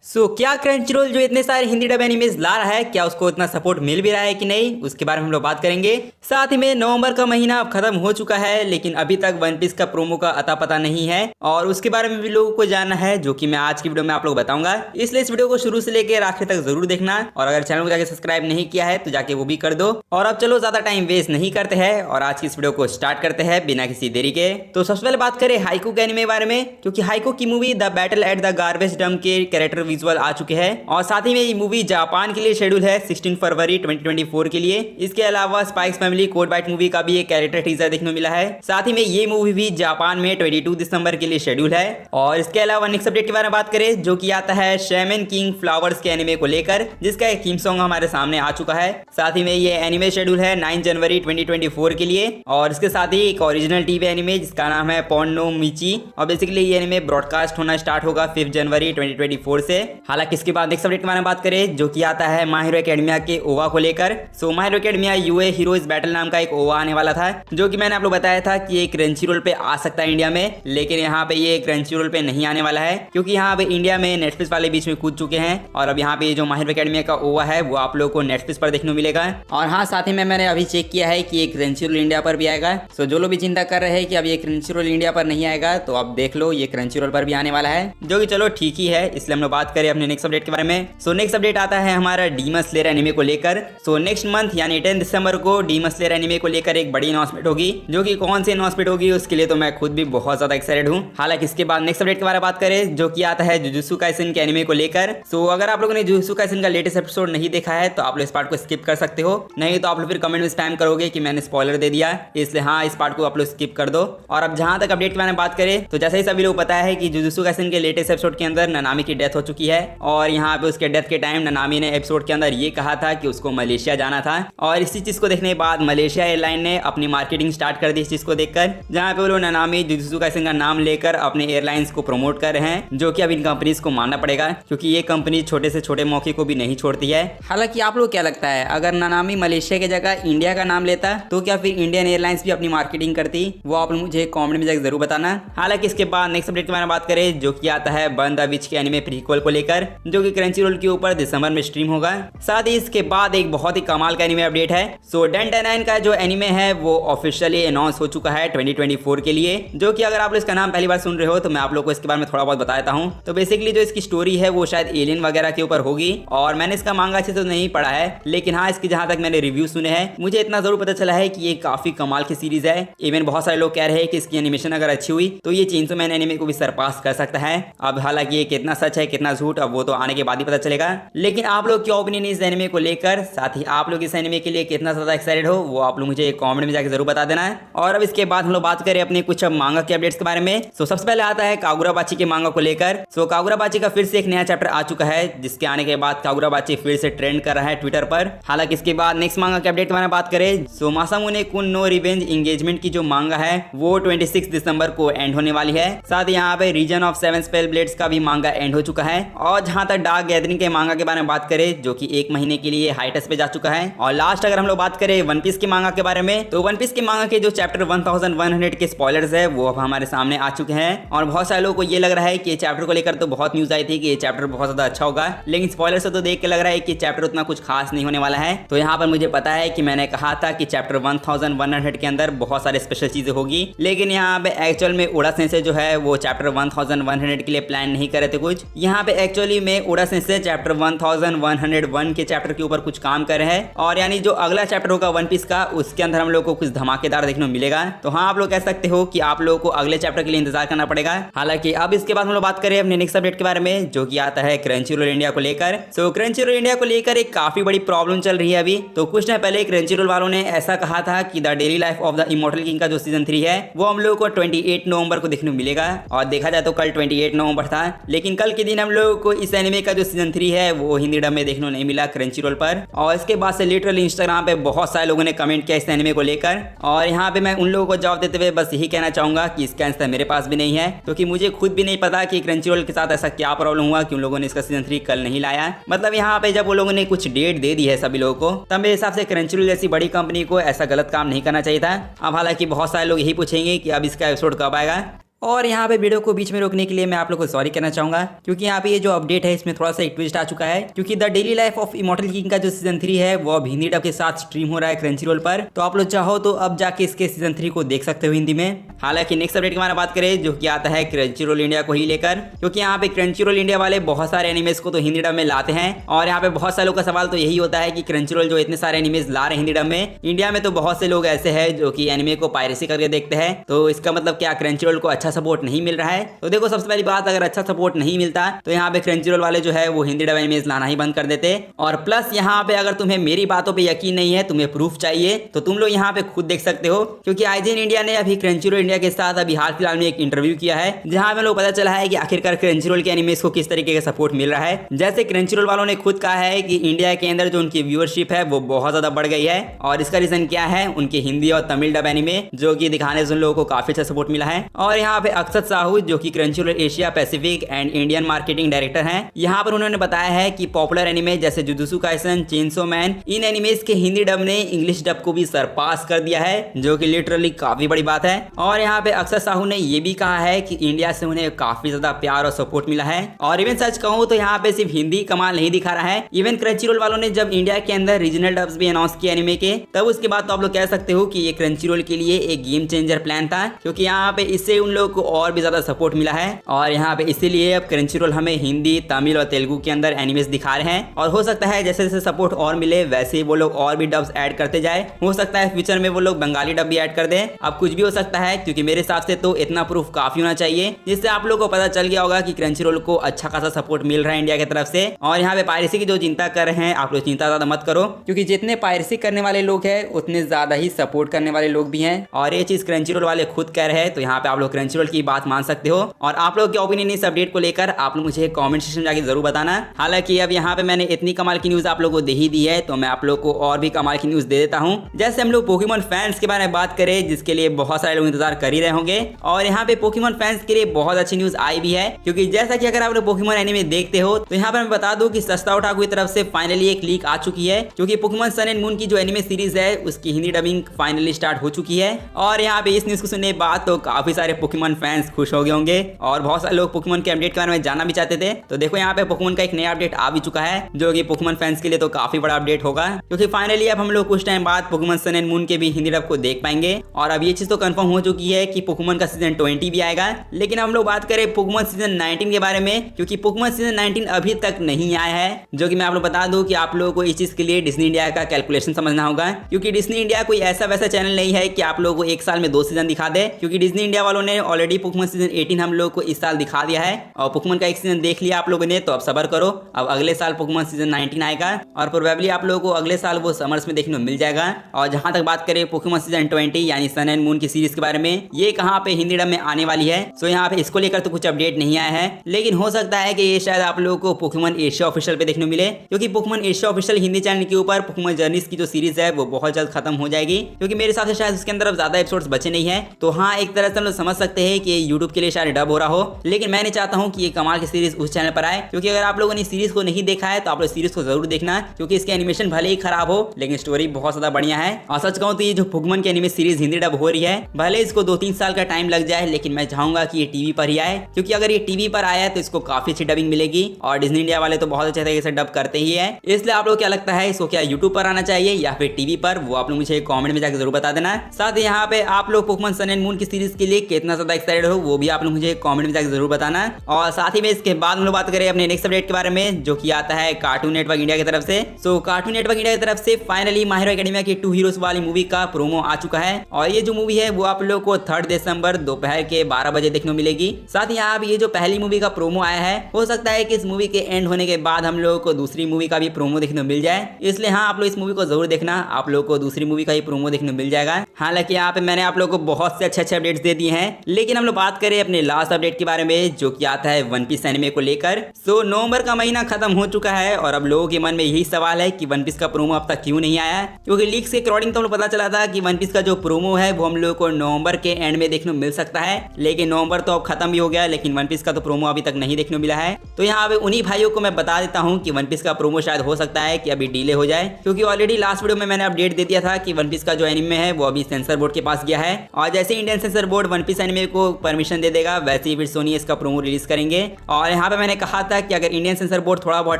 क्या क्रंचरोल जो इतने सारे हिंदी डब एनिमेज ला रहा है, क्या उसको इतना सपोर्ट मिल भी रहा है कि नहीं, उसके बारे में हम लोग बात करेंगे। साथ ही में नवंबर का महीना अब खत्म हो चुका है, लेकिन अभी तक वन पीस का प्रोमो का अता पता नहीं है और उसके बारे में भी लोगों को जानना है, जो कि मैं आज की वीडियो में आप लोग बताऊंगा। इसलिए इस वीडियो को शुरू से लेकर आखिर तक जरूर देखना और अगर चैनल को जाके सब्सक्राइब नहीं किया है तो जाके वो भी कर दो। और अब चलो ज्यादा टाइम वेस्ट नहीं करते हैं और आज की इस वीडियो को स्टार्ट करते हैं बिना किसी देरी के। तो सबसे पहले बात करें हाइकू के एनिमे बारे में, क्योंकि हाइकू की movie the battle at the garbage dump के कैरेक्टर विजुअल आ चुके हैं और साथ ही में ये मूवी जापान के लिए शेड्यूल है 16 फरवरी 2024 के लिए। इसके अलावा Spy X Family Code White movie का भी एक कैरेक्टर टीजर देखने को मिला है। साथ ही में ये मूवी भी जापान में 22 दिसंबर के लिए शेड्यूल है। और इसके अलावा नेक्स्ट अपडेट के बारे में बात करें, जो कि आता है शैमन किंग फ्लावर्स के एनिमे को लेकर, जिसका एक थीम सॉन्ग हमारे सामने आ चुका है। साथ ही में ये एनिमे शेड्यूल है 9 जनवरी 2024 के लिए और इसके साथ ही एक ओरिजिनल टीवी एनिमे जिसका नाम है पोन्नो मिची और बेसिकली ये एनिमे ब्रॉडकास्ट होना स्टार्ट होगा 5 जनवरी 2024 से। हालांकि इसके बाद नेक्स्ट अपडेट के बारे में बात करें, जो कि आता है माय हीरो एकेडमिया के ओवा को लेकर। My Hero Academia UA Heroes Battle नाम का एक ओवा आने वाला था, जो कि मैंने आप लोग बताया था कि ये क्रंचीरोल पे आ सकता है इंडिया में, लेकिन यहाँ पे ये क्रंचीरोल पे नहीं आने वाला है, क्योंकि यहाँ पे इंडिया में नेटफ्लिक्स वाले बीच में कूद चुके हैं और अब यहाँ पे जो माय हीरो एकेडमिया का ओवा है वो आप लोग को नेटफ्लिक्स पर देखने को मिलेगा। और हाँ, साथ ही में मैंने अभी चेक किया है कि ये क्रंचीरोल इंडिया पर भी आएगा। जो लोग भी चिंता कर रहे हैं कि अब ये क्रंचीरोल इंडिया पर नहीं आएगा, तो अब देख लो ये क्रंचीरोल पर भी आने वाला है, जो कि चलो ठीक ही है। इसलिए हम लोग बात करें अपने नेक्स्ट अपडेट के बारे में। नेक्स्ट अपडेट आता है हमारा डीमन स्लेयर एनिमे को लेकर। नेक्स्ट मंथ यानी 10 दिसंबर को डीमन स्लेयर एनिमे को लेकर एक बड़ी अनाउंसमेंट होगी, जो कि कौन सी अनाउंसमेंट होगी उसके लिए तो मैं खुद भी बहुत ज्यादा एक्साइटेड हूँ। हालांकि इसके बाद नेक्स्ट अपडेट के बारे में बात करें, जो कि आता है जुजुत्सु काइसेन के एनिमे को लेकर। अगर आप लोगों ने जुजुत्सु काइसेन का लेटेस्ट एपिसोड नहीं देखा है तो आप लोग इस पार्ट को स्किप कर सकते हो, नहीं तो आप लोग फिर कमेंट में स्पैम करोगे कि मैंने स्पॉइलर दे दिया, इसलिए हाँ इस पार्ट को आप लोग स्किप कर दो। और अब जहां तक अपडेट के बारे में बात करें, तो जैसे ही सभी लोग पता है कि जुजुत्सु काइसेन के लेटेस्ट एपिसोड के अंदर ननामी की डेथ हो चुकी है और यहाँ पे उसके डेथ के टाइम ननामी ने एपिसोड के अंदर ये कहा था कि उसको मलेशिया जाना था और इसी चीज को देखने के बाद मलेशिया एयरलाइन ने अपनी मार्केटिंग स्टार्ट कर दी इस चीज को देखकर, जहां पे वो लोग ननामी जुजुत्सु काइसेन का नाम लेकर अपने एयरलाइंस को प्रमोट कर रहे हैं, जो कि अब इन कंपनीज को मानना पड़ेगा, क्योंकि ये कंपनी छोटे से छोटे मौके को भी नहीं छोड़ती है। हालांकि आप लोग क्या लगता है, अगर ननामी मलेशिया की जगह इंडिया का नाम लेता तो क्या फिर इंडियन एयरलाइंस भी अपनी मार्केटिंग करती? वो आप लोग मुझे कमेंट में जाकर जरूर बताना। हालांकि इसके बाद नेक्स्ट अपडेट के बारे में बात करें, जो कि आता है बर्न द विच के एनिमे प्रीक्वल को लेकर, जो कि क्रंचीरोल के ऊपर दिसंबर में स्ट्रीम होगा। साथ ही इसके बाद एक बहुत ही कमाल का एनिमे अपडेट है। डेंटानाइन का जो एनिमे है वो ऑफिशियली अनाउंस हो चुका है 2024 के लिए, जो कि अगर आप लोग इसका नाम पहली बार सुन रहे हो तो मैं आप लोग को इसके बारे में थोड़ा बहुत बताता हूँ। तो बेसिकली जो इसकी स्टोरी है वो शायद एलियन वगैरह के ऊपर होगी और मैंने इसका मांगा अच्छे से तो नहीं पढ़ा है, लेकिन हाँ इसकी जहां तक मैंने रिव्यू सुने हैं मुझे इतना जरूर पता चला है कि ये काफी कमाल की सीरीज है। इवन बहुत सारे लोग कह रहे हैं कि इसकी एनिमेशन अगर अच्छी हुई तो ये चेंसो मैन एनिमे को भी सरपास कर सकता है। अब हालांकि ये कितना सच है कितना झूठ अब वो तो आने के बाद ही पता चलेगा, लेकिन आप लोग क्या ओपिनियन इस एनिमे को लेकर, साथ ही आप लोग इस एनिमे के लिए कितना ज्यादा एक्साइटेड हो वो आप लोग मुझे कमेंट में जाकर जरूर बता देना है। और अब इसके बाद हम लोग बात करें अपने कुछ मांगा के अपडेट्स के बारे में। सबसे पहले आता है कागुराबाची के मांगा को लेकर। कागुराबाची का फिर से एक नया चैप्टर आ चुका है, जिसके आने के बाद कागुराबाची फिर से ट्रेंड कर रहा है ट्विटर पर। हालांकि इसके बाद नेक्स्ट मांगा के अपडेट के बारे में बात करें, मासामुने कुन नो रिवेंज एंगेजमेंट की जो मांगा है वो 26 दिसंबर को एंड होने वाली है। साथ ही यहाँ पे रीजन ऑफ 7 स्पेल ब्लेड्स का भी मांगा एंड हो चुका है। और जहां तक डार्क गैदरिंग के मांगा के बारे में बात करें, जो कि 1 महीने के लिए हाइटस पे जा चुका है। और लास्ट अगर हम लोग बात करें वन पीस के मांगा के बारे में, तो वन पीस के मांगा के जो चैप्टर 1100 के स्पॉयलर्स है वो अब हमारे सामने आ चुके हैं और बहुत सारे लोगों को ये लग रहा है कि ये चैप्टर को लेकर तो बहुत न्यूज आई थी कि ये चैप्टर बहुत ज्यादा अच्छा होगा, लेकिन स्पॉयलर से तो देख के लग रहा है कि चैप्टर उतना कुछ खास नहीं होने वाला है। तो यहाँ पर मुझे पता है कि मैंने कहा था कि चैप्टर 1100 के अंदर बहुत सारे स्पेशल चीजें होगी, लेकिन यहाँ पे एक्चुअल में उड़ा सेंसे जो है वो चैप्टर 1100 के लिए प्लान नहीं करे थे कुछ। यहाँ पे एक्चुअली में उड़ा सेंसे चैप्टर 1101 के चैप्टर के ऊपर कुछ काम कर रहे हैं और यानी जो अगला चैप्टर होगा वन पीस का उसके अंदर हम लोग को कुछ धमाकेदार देखने को मिलेगा। तो हाँ आप लोग कह सकते हो कि आप लोगों को अगले चैप्टर के लिए इंतजार करना पड़ेगा। हालांकि अब इसके बाद हम लोग बात करें अपने नेक्स्ट अपडेट के बारे में, जो कि आता है क्रंचीरोल इंडिया को लेकर। क्रंचीरोल इंडिया को लेकर एक काफी बड़ी प्रॉब्लम चल रही है अभी। तो कुछ टाइम पहले क्रंचीरोल वालों ने ऐसा कहा था कि the daily life of the immortal king का जो सीजन 3 है वो हम लोग को 28 नवंबर को देखने को मिलेगा। और देखा जाए तो कल 28 नवंबर था, लेकिन कल के दिन हम लोगों को इस एनिमे का जो सीजन 3 है वो हिंदी डब में देखने को नहीं मिला क्रंचीरोल पर। और इसके बाद से लिटरली इंस्टाग्राम पे बहुत सारे लोगों ने कमेंट किया इस एनिमे को लेकर और यहाँ पे मैं उन लोगों को जवाब देते हुए बस यही कहना चाहूंगा कि इसका आंसर मेरे पास भी नहीं है, क्योंकि मुझे खुद भी नहीं पता कि क्रंचीरोल के साथ ऐसा क्या प्रॉब्लम हुआ कि उन लोगों ने इसका सीजन 3 कल नहीं लाया। मतलब यहाँ पे जब वो लोगों ने कुछ डेट दे दी है सभी लोगों को, तब मेरे हिसाब से क्रंचीरोल जैसी बड़ी कंपनी को ऐसा गलत काम नहीं करना चाहिए था। अब हालांकि बहुत सारे लोग यही पूछेंगे कि अब इसका एपिसोड कब आएगा, और यहाँ पे वीडियो को बीच में रोकने के लिए मैं आप लोगों को सॉरी कहना चाहूंगा, क्योंकि यहाँ पे ये जो अपडेट है इसमें थोड़ा सा एक ट्विस्ट आ चुका है, क्योंकि the daily life of immortal king का जो सीजन 3 है वो अब हिंदी डब के साथ स्ट्रीम हो रहा है क्रंचीरोल पर। तो आप लोग चाहो तो अब जाके इसके सीजन 3 को देख सकते हो हिंदी में। हालांकि नेक्स्ट अपडेट की हमारा बात करें जो कि आता है क्रंचीरोल इंडिया को ही लेकर, क्योंकि यहाँ पे क्रंचीरोल इंडिया वाले बहुत सारे एनिमेज को तो हिंदी डब में लाते हैं। और यहाँ पे बहुत सारे लोग का सवाल तो यही होता है कि क्रंचीरोल जो इतने सारे एनिमेज ला रहे हैं हिंदी डब में, इंडिया में तो बहुत से लोग ऐसे हैं जो कि एनिमे को पायरेसी करके देखते हैं। तो इसका मतलब क्या क्रंचीरोल को अच्छा सपोर्ट नहीं मिल रहा है? तो देखो, सबसे पहली बात, अगर अच्छा सपोर्ट नहीं मिलता तो यहाँ पे क्रंचीरोल वाले जो है वो हिंदी डब एनिमेज लाना ही बंद कर देते। और प्लस यहाँ पे अगर तुम्हें मेरी बातों पे यकीन नहीं है, तुम्हें प्रूफ चाहिए, तो तुम लोग यहाँ पे खुद देख सकते हो, क्योंकि आईजीएन इंडिया ने अभी क्रंचीरोल इंडिया के साथ अभी हाल फिलहाल में एक इंटरव्यू किया है, जहां में लोग पता चला है कि आखिरकार क्रंचीरोल के एनिमेज को किस तरीके का सपोर्ट मिल रहा है। जैसे क्रंचीरोल वालों ने खुद कहा है कि इंडिया के अंदर जो उनकी व्यूअरशिप है वो बहुत ज्यादा बढ़ गई है, और इसका रीजन क्या है? उनके हिंदी और तमिल डब एनिमे जो कि दिखाने से उन लोगों को काफी अच्छा सपोर्ट मिला है। और यहाँ पे अक्षत साहू जो कि Crunchyroll Asia Pacific and Indian marketing director हैं, यहाँ पर उन्होंने बताया है कि पॉपुलर एनिमे जैसे जुजुत्सु काइसन, चेनसो मैन, इन एनिमेज के हिंदी डब ने इंग्लिश डब को भी सरपास कर दिया है, जो कि लिटरली काफी बड़ी बात है। और यहाँ पे अक्षत साहू ने ये भी कहा है कि इंडिया से उन्हें काफी ज्यादा प्यार और सपोर्ट मिला है। और इवन सच कहूँ तो यहाँ पे सिर्फ हिंदी कमाल नहीं दिखा रहा है, इवन क्रंचीरोल वालों ने जब इंडिया के अंदर रीजनल डब्स भी अनाउंस किए एनिमे के, तब उसके बाद तो आप लोग कह सकते हो कि ये क्रंचीरोल के लिए एक गेम चेंजर प्लान था, क्योंकि यहाँ पे इससे उन लोगों को और भी ज्यादा सपोर्ट मिला है। और यहाँ पे इसीलिए अब क्रंचीरोल हमें हिंदी, तमिल और तेलुगु के अंदर एनिमेज दिखा रहे हैं। और हो सकता है जैसे जैसे सपोर्ट और मिले वैसे ही वो लोग और भी डब्स ऐड करते जाए। हो सकता है फ्यूचर में वो लोग बंगाली डब भी ऐड कर दें। अब कुछ भी हो सकता है, क्योंकि मेरे हिसाब से तो इतना प्रूफ काफी होना चाहिए जिससे आप लोगों को पता चल गया होगा कि क्रंचीरोल को अच्छा खासा सपोर्ट मिल रहा है इंडिया की तरफ से। और यहाँ पे पायरेसी की जो चिंता कर रहे हैं, आप लोग चिंता ज्यादा मत करो, क्योंकि जितने पायरेसी करने वाले लोग हैं उतने ज्यादा ही सपोर्ट करने वाले लोग भी हैं। और ये चीज क्रंचीरोल वाले खुद कह रहे हैं, तो यहाँ पे आप लोग क्रंचीरोल की बात मान सकते हो। और आप लोग के ओपिनियन इस अपडेट को लेकर आप लोग मुझे कमेंट सेक्शन में जाके जरूर बताना। हालांकि अब यहाँ पे मैंने इतनी कमाल की न्यूज आप लोगों को दे ही दी है, तो मैं आप लोग को और भी कमाल की न्यूज दे देता हूँ। जैसे हम लोग पोकेमॉन फैंस के बारे में बात करें, जिसके लिए बहुत सारे लोग इंतजार कर ही रहे होंगे, और यहाँ पे पोकेमॉन फैंस के लिए बहुत अच्छी न्यूज आई भी है, क्योंकि जैसा कि अगर आप लोग पोकेमॉन एनीमे देखते हो तो यहाँ पर मैं बता दूं कि सस्ता ओटाकू की तरफ से फाइनली एक लीक आ चुकी है, क्योंकि पोकेमॉन सन एंड मून की जो एनीमे सीरीज है उसकी हिंदी डबिंग फाइनली स्टार्ट हो चुकी है। और यहाँ पे इस न्यूज को सुनने के बाद तो काफी सारे पोकेमॉन फैंस खुश हो गए होंगे, और बहुत सारे लोग पोकेमॉन के अपडेट के बारे में जानना भी चाहते थे। तो देखो, यहाँ पे पोकेमॉन का एक नया अपडेट आ भी चुका है, जो कि पोकेमॉन फैंस के लिए तो काफी बड़ा अपडेट होगा, क्योंकि फाइनली अब हम लोग कुछ टाइम बाद पोकेमॉन सन एंड मून के भी हिंदी डब को देख पाएंगे। और अब ये चीज तो कंफर्म हो चुकी है कि पोकेमॉन का सीजन 20 भी आएगा। लेकिन हम लोग बात करें पोकेमॉन सीजन 19 के बारे में, क्योंकि पोकेमॉन सीजन 19 अभी तक नहीं आया है, जो कि मैं आप लोग बता दूं कि आप लोगों को इस चीज के लिए डिज्नी इंडिया का कैलकुलेशन समझना होगा, क्योंकि डिज्नी इंडिया कोई ऐसा वैसा चैनल नहीं है कि आप लोगों को एक साल में 2 सीजन दिखा दे, क्योंकि डिज्नी इंडिया वालों ने ऑलरेडी पोकेमॉन सीजन 18 हम लोग को इस साल दिखा दिया है, और पोकेमॉन का एक सीजन देख लिया आप लोगों ने, तो अब सब्र करो, अब अगले साल पोकेमॉन सीजन 19 आएगा, और प्रोबेबली आप लोगों को अगले साल वो समर्स में देखने को मिल जाएगा। और जहां तक बात करें पोकेमॉन सीजन 20 यानी सन एंड मून की सीरीज के बारे में, ये कहां पे हिंदी डब में आने वाली है, सो यहाँ पे इसको लेकर तो कुछ अपडेट नहीं आया है, लेकिन हो सकता है कि ये शायद आप लोगों को पोकेमॉन एशिया ऑफिशियल पे देखने को मिले, क्योंकि Pokemon Asia official Hindi channel के ऊपर पोकेमॉन जर्नीज की जो सीरीज है वो बहुत जल्द खत्म हो जाएगी, क्योंकि मेरे हिसाब से शायद उसके अंदर अब ज्यादा एपिसोड्स बचे नहीं है। तो हाँ, एक तरह से हम लोग समझ सकते हैं कि यूट्यूब के लिए शायद डब हो रहा हो, लेकिन मैं नहीं चाहता हूँ कि ये कमाल की सीरीज उस चैनल पर आए, क्योंकि अगर आप लोगों ने सीरीज को नहीं देखा है तो आप लोग सीरीज को जरूर देखना, क्योंकि इसके एनिमेशन भले ही खराब हो लेकिन स्टोरी बहुत ज्यादा बढ़िया है। और सच कहूँ तो ये जो पोकेमॉन की एनिमे सीरीज हिंदी डब हो रही है, भले इसको 2-3 साल का टाइम लग जाए, लेकिन मैं चाहूंगा कि ये टीवी पर ही आए, क्योंकि अगर ये टीवी पर आया तो इसको काफी अच्छी डबिंग मिलेगी, और डिज्नी इंडिया वाले तो बहुत अच्छे तरीके से डब करते ही है। इसलिए आप लोग क्या लगता है, इसको क्या यूट्यूब पर आना चाहिए या फिर टीवी पर, वो आप लोग मुझे कमेंट में जाकर जरूर बता देना। साथ ही यहाँ पे आप लोग पोकेमॉन सन एंड मून की सीरीज के लिए कितना ज्यादा एक्साइटेड हो, वो भी आप लोग मुझे कमेंट में जाकर जरूर बताना। और साथ ही में इसके बाद हम लोग बात करें अपने नेक्स्ट अपडेट के बारे में, जो कि आता है कार्टून नेटवर्क इंडिया की तरफ से। सो कार्टून नेटवर्क इंडिया की तरफ से फाइनली माय हीरो एकेडमिया की 2 हीरोज वाली मूवी का प्रोमो आ चुका है, और ये जो मूवी है वो आप लोग को 3 दिसंबर दोपहर के 12 बजे देखने को मिलेगी। साथ ही यहाँ ये जो पहली मूवी का प्रोमो आया है, हो सकता है कि इस मूवी के एंड होने के बाद हम लोगों को दूसरी मूवी का भी प्रोमो देखने को मिल जाए, इसलिए हाँ, आप लोग इस मूवी को जरूर देखना, आप लोग को दूसरी मूवी का ही प्रोमो देखने को मिल जाएगा। हालांकि यहाँ पे मैंने आप लोगों को बहुत से अच्छे अपडेट्स दे दिए हैं, लेकिन हम लोग बात करें अपने लास्ट अपडेट के बारे में, जो कि आता है वन पीस एनिमे को लेकर। सो नवंबर का महीना खत्म हो चुका है, और अब लोगों के मन में यही सवाल है कि वन पीस का प्रोमो अब तक क्यों नहीं आया, क्योंकि लीक्स के अकॉर्डिंग तो हम लोग पता चला था कि वन पीस का जो प्रोमो है वो हम लोगों को नवंबर के एंड में देखने को मिल सकता है, लेकिन नवंबर तो अब खत्म भी हो गया, लेकिन वन पीस का तो प्रोमो अभी तक नहीं देखने को मिला है। तो यहाँ पे उन्हीं भाइयों को मैं बता देता हूँ कि वन पीस का प्रोमो शायद हो सकता है कि अभी डिले हो जाए, क्योंकि ऑलरेडी लास्ट वीडियो में मैंने अपडेट दे दिया था कि वन पीस का जो एनिमे है वो अभी सेंसर बोर्ड के पास गया है, और जैसे Indian censor board One Piece anime को परमिशन दे देगा वैसे ही फिर सोनी इसका प्रोमो रिलीज करेंगे। और यहाँ पे मैंने कहा था कि अगर इंडियन सेंसर बोर्ड थोड़ा बहुत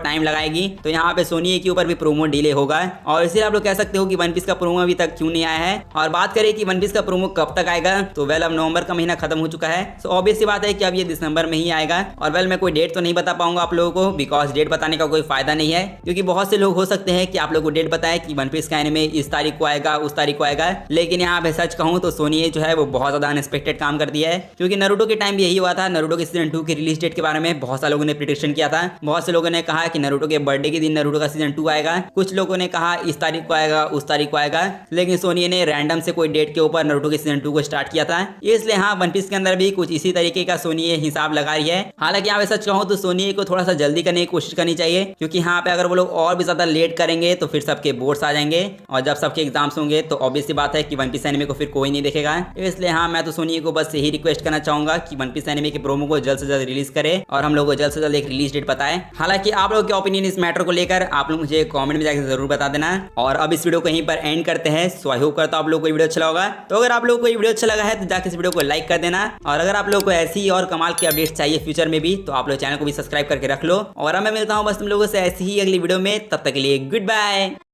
टाइम लगाएगी तो यहाँ पे सोनी के ऊपर भी प्रोमो डिले होगा। और इसलिए आप लोग कह सकते हो कि वन पीस का प्रोमो अभी तक क्यों नहीं आया है। और बात करें कि वन पीस का प्रोमो कब तक आएगा, तो वेल अब नवंबर का महीना खत्म हो चुका है, सो ऑब्वियस सी बात है कि अब ये दिसंबर में ही आएगा। और वेल मैं कोई डेट तो नहीं बता पाऊंगा आप लोगों को, बिकॉज डेट बताने का कोई फायदा नहीं है, क्योंकि बहुत से लोग हो सकते हैं कि आप लोग को डेट बताए कि वन पीस का एनिमे इस तारीख को आएगा उस तारीख को आएगा, लेकिन यहाँ पे सच कहूँ तो सोनी जो है वो बहुत ज्यादा अनएक्सपेक्टेड काम कर दिया है। क्योंकि नरूटो के टाइम भी यही हुआ था, नरूटो के सीजन 2 की रिलीज डेट के बारे में बहुत सारे लोगों ने प्रिडिक्शन किया था। बहुत से लोगों ने कहा कि नरूटो के बर्थडे के दिन नरूटो का सीजन 2 आएगा, कुछ लोगों ने कहा इस तारीख को आएगा उस तारीख को आएगा, लेकिन सोनी ने रैंडम से कोई डेट के ऊपर नरूटो के सीजन 2 को स्टार्ट किया था। इसलिए हाँ, वन पीस के अंदर भी कुछ इसी तरीके का सोनी हिसाब लगा रही है। हालांकि यहाँ पे सच कहूँ तो सोनी को थोड़ा सा जल्दी करने की कोशिश करनी चाहिए, क्योंकि यहाँ पे अगर वो लोग और भी ज्यादा लेट करेंगे तो फिर सबके बोर्ड्स आ जाएंगे, और जब सबके एग्जाम्स होंगे तो ऑब्वियस सी बात है कि वन पीस एनिमे को फिर कोई नहीं देखेगा। इसलिए हाँ, मैं तो सोनी को बस यही रिक्वेस्ट करना चाहूंगा कि वन पीस एनिमे के प्रोमो को जल्द से जल्द रिलीज करे और हम लोग को जल्द से जल्द एक रिलीज डेट बताए। हालांकि आप लोगों के ओपिनियन इस मैटर को लेकर आप लोग मुझे कमेंट में जाकर जरूर बता देना। और अब इस वीडियो को यहीं पर एंड करते हैं। सो आई होप करता हूं आप लोगों को वीडियो अच्छा लगा। तो अगर आप लोगों को ये वीडियो अच्छा लगा है तो जाकर इस वीडियो को लाइक कर देना, और अगर आप लोगों को ऐसी और कमाल की अपडेट्स चाहिए फ्यूचर में भी तो आप लोग चैनल को भी सब्सक्राइब करके रख लो। और अब मैं मिलता हूँ बस तुम लोगों से ऐसी ही अगली वीडियो में, तब तक के लिए गुड बाय।